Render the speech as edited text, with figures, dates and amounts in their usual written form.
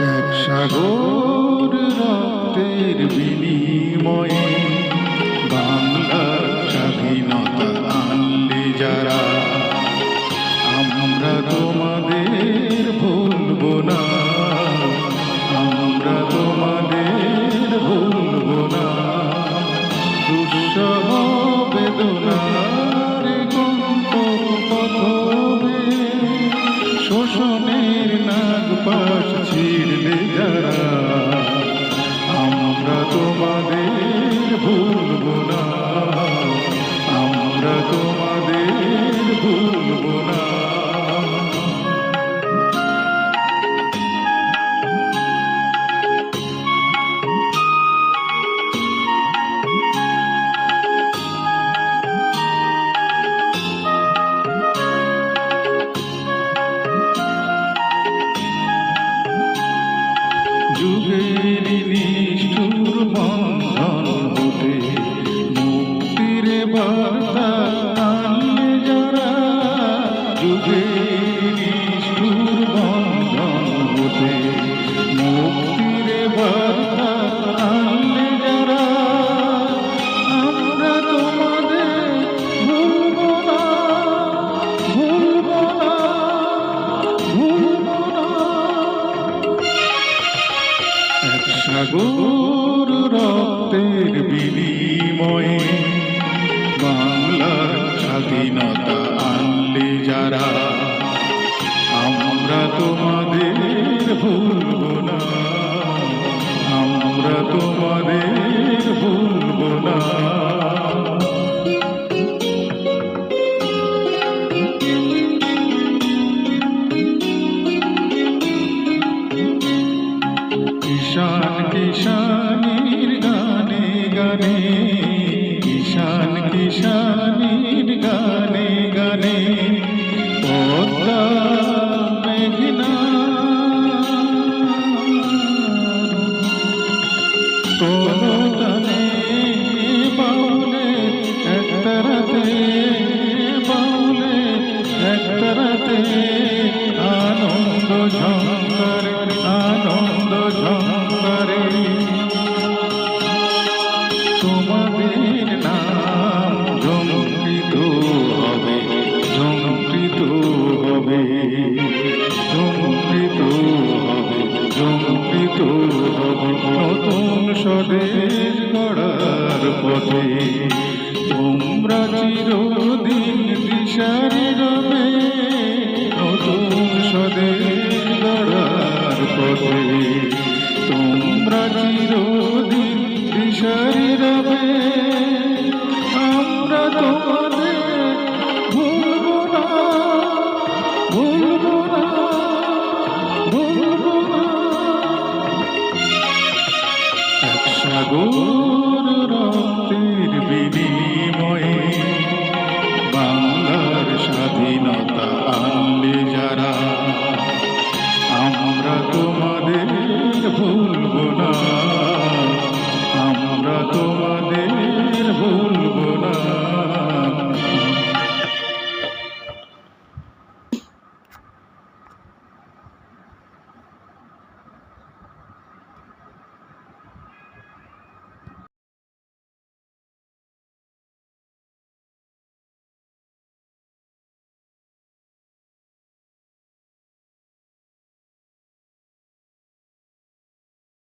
এক সাগর রক্তের বিনিময়ে বাংলার স্বাধীনতা আনলে যারা, আমরা তোমাদের ভুলব না, আমরা তোমাদের ভুলব না। দুঃসহ বেদনার গন্তব্যে শোষণের নাগপাশ ছিঁড়লে যারা, আমরা তোমাদের ভুলব না, আমরা তোমাদের ভুলব না। যুগের নিষ্ঠুর বন্ধন হতে মুক্তির বার্তা আনলে যারা, যুগের নিষ্ঠুর বন্ধন হতে মুক্তির বার্তা আনলে যারা, আমরা তোমাদের ভুলব না, ভুলব না, ভুলব না। এক সাগর রক্তের বিনিময়ে বাংলার স্বাধীনতা আনলে যারা, আমরা তোমাদের ভুলব না, আমরা তোমাদের ভুলব না। ঈশান কিশানীর গানে গানে, ঈশান কিশানীর গানে গানে, পদ্মা মেঘনা কোনো গানে বাউলে একতারাতে, বাউলে একতারাতে আনন্দ ঝঙ্কারে, আনন্দ ঝঙ্কারে। তোমাদের নাম ঝঙ্কৃত হবে, ঝঙ্কৃত হবে, ঝঙ্কৃত হবে, ঝঙ্কৃত হবে। নতুন স্বদেশ গড়ার পথে তোমরা চিরদিন দিশারি রবে, নতুন স্বদেশ গড়ার পথে তোমরা চিরদিন দিশারি রবে। আমরা তোমাদের ভুলব না, ভুলব না, ভুলব না। এক সাগর